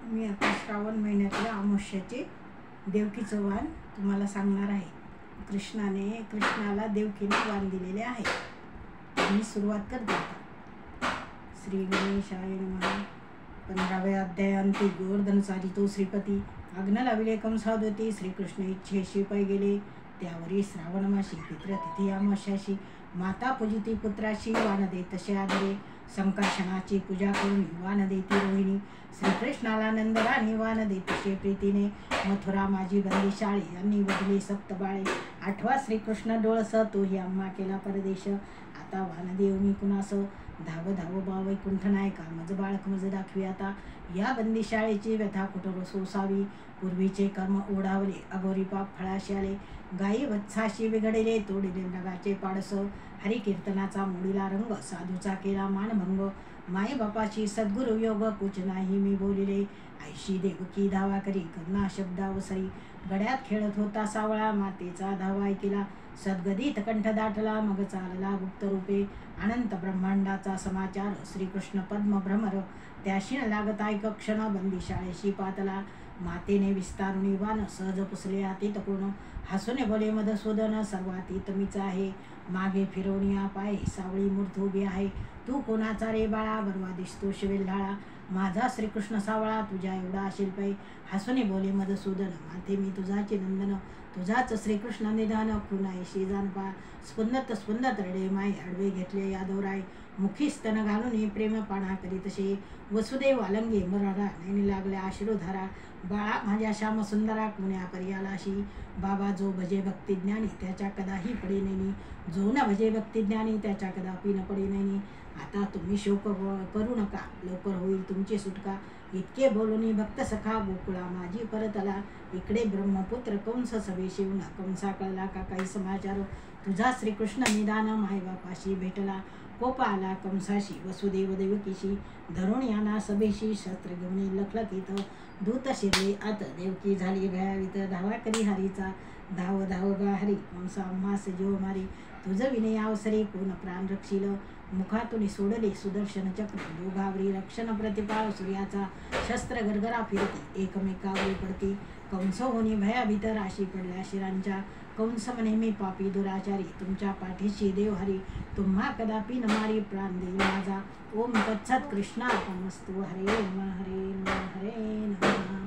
मी आता श्रावण महिन्यातल्या अमावस्येचे देवकीचं वाण तुम्हाला सांगणार आहे. कृष्णाला देवकीने वाण दिलेले आहे. मी सुरुवात करते. श्री गणेशाय नमः. 15व्या अध्यायांती गोवर्धन साधितो श्रीपती आज्ञा लाविले कंसादोती. श्रीकृष्ण इच्छेशी पै गेले त्यावरी श्रावण मासी पितृतिथी अमावस्याशी माता पूजिती पुत्राशी वाण दे तसे आदरे. संकर्षणाची पूजा करून वाण देती रोहिणी श्रीकृष्णाला नंदराणी वाण दे तसे प्रीतीने. मथुरा माझी बंदी शाळी यांनी वदली सप्त बाळे 8वा श्रीकृष्ण डोळस तोही आम्हा केला परदेश. आता वाण देव मी कुणास धाव धाव बा वैकुंठ नायका मज बाळक मज दाखवी. आता या बंदी शाळेची व्यथा कुठं सोसावी. पूर्वीचे कर्म ओढावले अघोरी पाप फळाशी आले. गायी वत्साशी बिघडले तोडिले नगाचे पाडस. हरिकीर्तनाचा मोडीला रंग साधूचा केला मानभंग. माई बापाची सद्गुरु योग कुच नाही मी बोलिले. ऐशी देवकी धावा करी करुणा शब्दावसरी. गड्यात खेळत होता सावळा मातेचा धावा ऐकिला. सद्गदित कंठ दाटला मग चालला गुप्त रूपे. अनंत ब्रह्मांडाचा समाचार श्रीकृष्ण पद्म भ्रमर. त्याशी लागत ऐक क्षण बंदी शाळेशी पातला. मातेने विस्तारुणी वाण सहज पुसले अतीत पूर्ण. हसूने बोले मधुसूदन सर्वातीत मीच आहे. मागे फिरवणी पाय सावळी मूर्त उभी आहे. तू कोणाचा रे बाळा बरवा दिसतो शिवेल्हाळा. माझा श्रीकृष्ण सावळा तुझ्या एवढा असेल पै. हसूने बोले मधुसूदन माते मी तुझाची नंदन. तुझाच श्रीकृष्ण निधान खुनाईशी जानपा. स्पंदत स्पंदत रडे माय अडवे घेतले यादवराय. मुखी स्तन घालून प्रेम पाणा करी तसे. वसुदेव अलंगे मरारा नैनी लागल्या अश्रुधारा. बाळा माझ्या श्याम सुंदरा कुण्या पर्यालाशी. बाबा जो भजे भक्ती ज्ञानी त्याच्या कदाही पडे नैनी. जो न भजे भक्ती ज्ञानी त्याच्या कदापि न पडे नैनी. आता तुम्ही शोक करू नका लवकर होईल तुमची सुटका. इतके बोलूनी भक्त सखा गोकुळा माझी परतला. इकडे ब्रह्मपुत्र कंस सभे शिवून कंसा कळला का काही समाचार. तुझा श्रीकृष्ण निदान मायबापाशी भेटला. कोप आला कंसाशी वसुदेव देवकीशी. धरून याना सभेशी शस्त्र घेऊन लखलखीत. दूत शिरले आत देवकी झाली भयावित. धावा करी हरीचा धाव धाव गा हरी. कंसा आम्हास जीव मारी तुझ विनय अवसरी कोण प्राण रक्षील. मुखातून सोडले सुदर्शन चक्र दोघावरी रक्षण प्रतिपाळ सूर्याचा. शस्त्र गरगरा फिरती एकमेकावरी पडती. कंस होणी भयाभीत राशी पडल्या शिरांच्या. कंस म्हणे मी पापी दुराचारी तुमच्या पाठीशी देव हरी. तुम्हा कदापि न मारी प्राण देईल माझा. ओम तत्सत कृष्णार्पणमस्तु. हरे नमः हरे नमः हरे नमः.